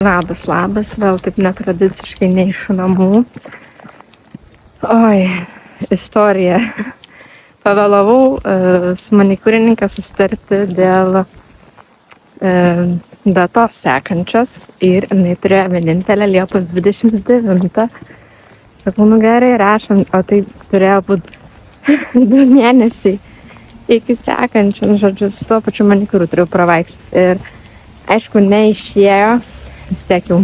Labas, vėl taip netradiciškai ne iš namų. Oi, istorija. Pavėlavau su manikūrininke susitarti dėl datos sekančios ir jinai turėjo vienintelę Liepos 29. Sakau, nu gerai, rašom, o tai turėjo būti 2 mėnesiai iki sekančio, žodžiu, su tuo pačiu manikūru turėjau pravaikščioti. Ir aišku, neišėjo, vis tiek jau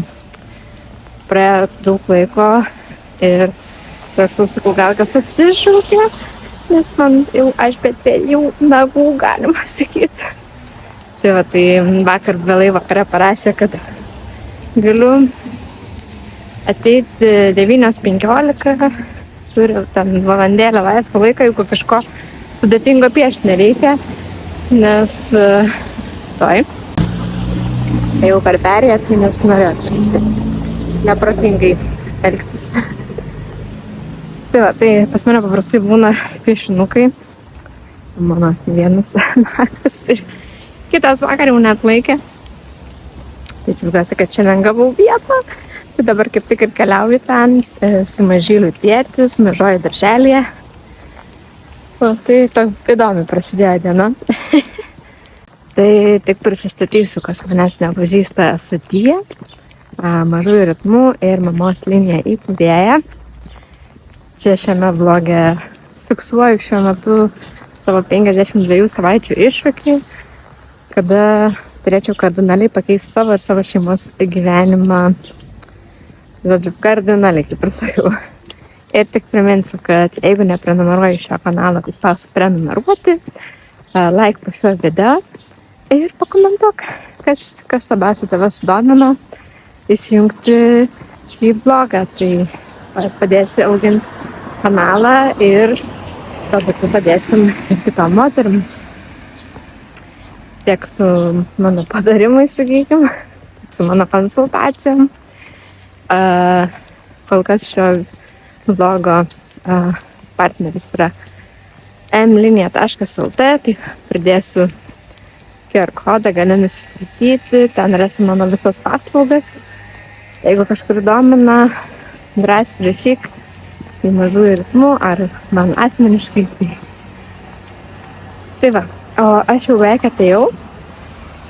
praėjo daug laiko ir prašau, sakau, gal kas atsišaukė, nes man jau aš jau nagų, galima sakyti. Tai va, tai vakar vėlai vakare parašė, kad galiu ateiti 9:15, turiu ten valandėlę laisvą laiką, jeigu kažko sudėtingo piešti nereikia, nes toj. Jau per perėję, tai nesinorėjo kažkaip neprotingai elgtis. Tai va, tai pas mane paprastai būna piešinukai. Mano vienas nakas ir kitas vakar jau net laikė. Tai džiaugiuosi, kad šiandien gavau vietą. Tai dabar kaip tik ir keliauju ten su mažyliu tėtis, mažoji darželėje. O, tai įdomi prasidėjo diena. Tai tik prisistatysiu, kas manęs nepažįsta, esu Tija, Mažųjų ritmų ir mamos linija įkūrėja. Čia šiame vloge fiksuoju šiuo metu savo 52 savaičių iššūkį, kada turėčiau kardinaliai pakeisti savo ir savo šeimos gyvenimą. Žodžiu, kardinaliai, kaip ir sakiau. Ir tik priminsiu, kad jeigu neprenumeruoji šio kanalo, tai spausiu prenumeruoti, like po šiuo video ir pakomentuok, kas labiausiai tave sudomino įsijungti šį vlogą. Tai padėsi auginti kanalą ir galbūt padėsim ir kitom moterim. Tiek su mano padarimais, sakykim, tiek su mano konsultacijom. Kol kas šio vlogo partneris yra mlinija.lt, tai pridėsiu QR kodą, gali nusiskaityti, ten rasi mano visas paslaugas. Jeigu kažkur domina, drąsiai rašyk į Mažųjų ritmų ar man asmeniškai. Tai va, o aš jau beveik atėjau,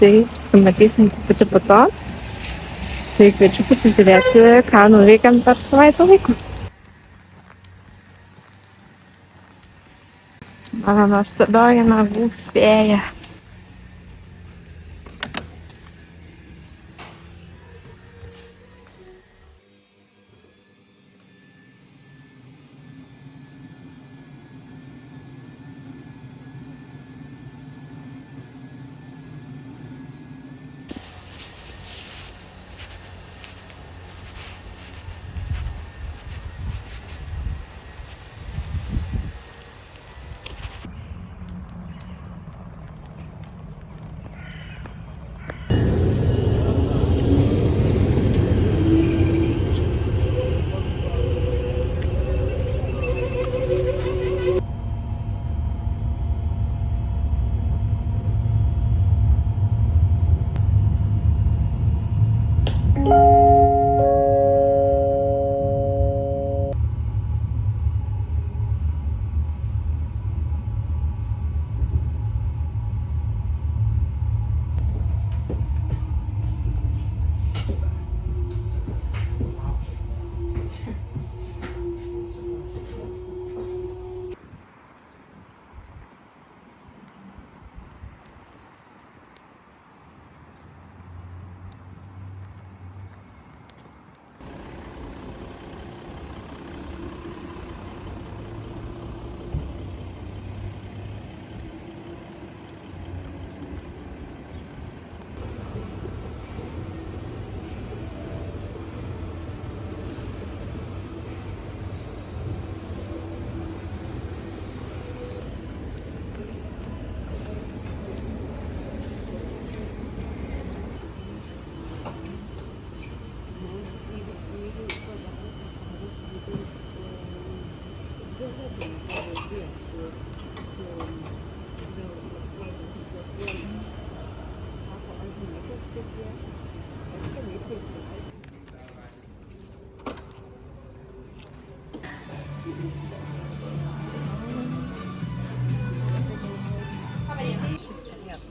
tai susimatysim truputį po to. Tai kviečiu pasižiūrėti, ką nuveikėm per savaitę laiko. Mano nuostabioji nagų fėja.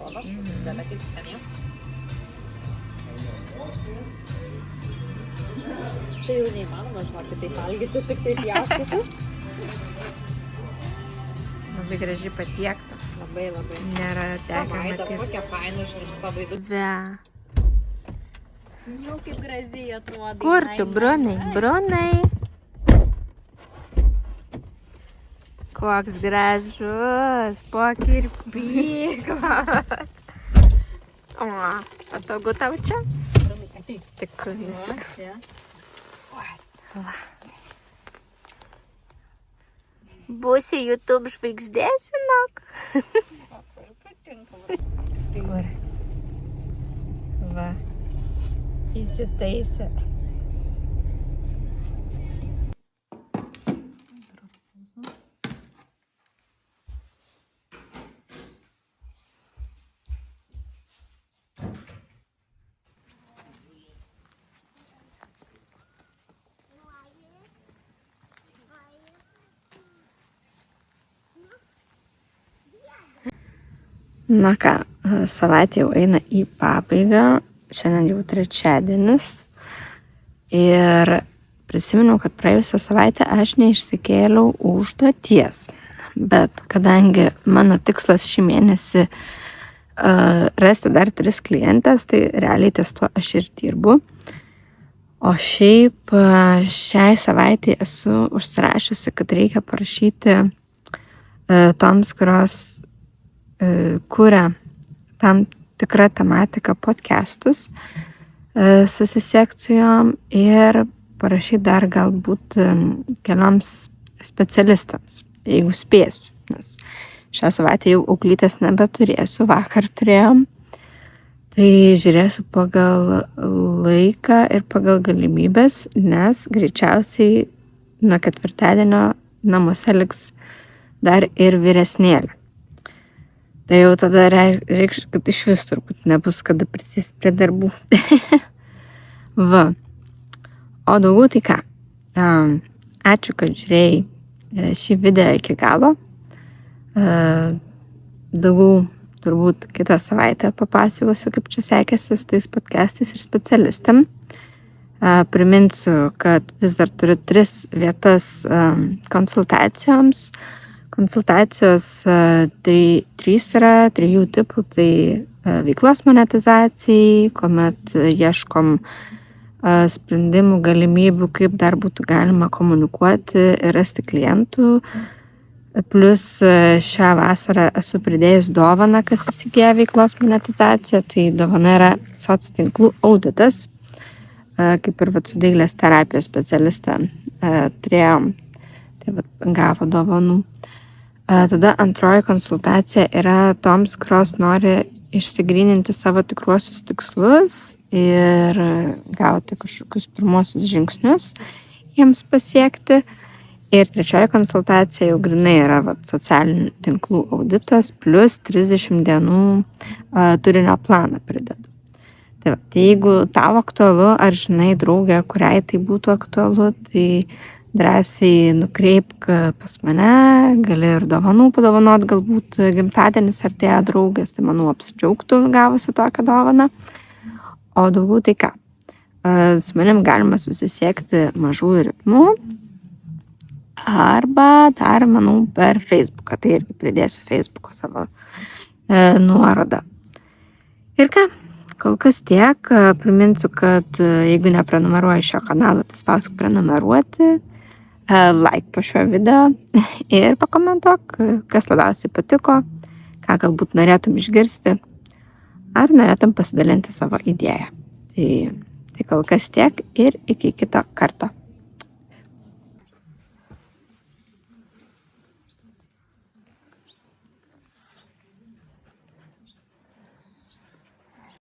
atrodo. Bet kaip skaniai. Čia jau neįmanoma, žinokit, taip valgyti, tik taip jaustytis. Labai gražiai patiekta. Labai. Nėra tekę matyti. Kokia faina, žinai, pabaidu. Jau kaip gražiai atrodo. Kur tu, Brunai? Koks gražus, pokirpyklas. O, patogu tau čia? Tik nesik. Būsi YouTube žvaigždė, žinok. Kur? Va. Įsitaisė. Na ką, savaitė jau eina į pabaigą, šiandien jau trečiadienis ir prisiminiau, kad praėjusią savaitę aš neišsikėliau užduoties, bet kadangi mano tikslas šį mėnesį rasti dar 3 klientės, tai realiai ties tuo aš ir dirbu. O šiaip šiai savaitė esu užsirašiusi, kad reikia parašyti toms, kurios kuria tam tikrą tematiką podcastus susisekcijom ir parašyti dar galbūt kelioms specialistams, jeigu spėsiu, nes šią savaitę jau auklytės nebeturėsiu, vakar turėjom, tai žiūrėsiu pagal laiką ir pagal galimybės, nes greičiausiai nuo ketvirtadienio namuose liks dar ir vyresnėlė. Tai jau tada reikš, kad iš vis turbūt nebus kada prisės prie darbų. Va. O daugiau tai ką? Ačiū, kad žiūrėjai šį video iki galo. Daugiau turbūt kitą savaitę papasakosiu, kaip čia sekėsi su tais podcastais ir specialistam. Priminsiu, kad vis dar turiu 3 vietas konsultacijoms. Konsultacijos 3 yra, 3 tipų, tai veiklos monetizacijai, kuomet ieškom sprendimų, galimybių, kaip dar būtų galima komunikuoti ir rasti klientų. Plus šią vasarą esu pridėjus dovaną, kas įsigyja veiklos monetizaciją, tai dovana yra soctinklų auditas, kaip ir su dailės terapijos specialistą turėjom, tai gavo dovanų. Tada antroji konsultacija yra toms, kurios nori išsigryninti savo tikruosius tikslus ir gauti kažkokius pirmosius žingsnius jiems pasiekti. Ir trečioji konsultacija jau grinai yra socialinių tinklų auditas plus 30 dienų turinio planą pridedu. Tai jeigu tau aktualu, ar žinai draugę, kuriai tai būtų aktualu, tai drąsiai nukreipk pas mane, gali ir dovanų padovanot, galbūt gimtadienis artėja draugės, tai manau apsidžiaugtų gavusi tokią dovaną. O daugiau tai ką? Su manim galima susisiekti mažųjų ritmų arba dar, manau, per Facebooką, tai irgi pridėsiu Facebooko savo nuorodą. Ir ką? Kol kas tiek. Priminsiu, kad jeigu neprenumeruoji šio kanalo, tai spausk prenumeruoti, like po šio video ir pakomentuok, kas labiausiai patiko, ką galbūt norėtum išgirsti, ar norėtum pasidalinti savo idėją. Tai kol kas tiek ir iki kito karto.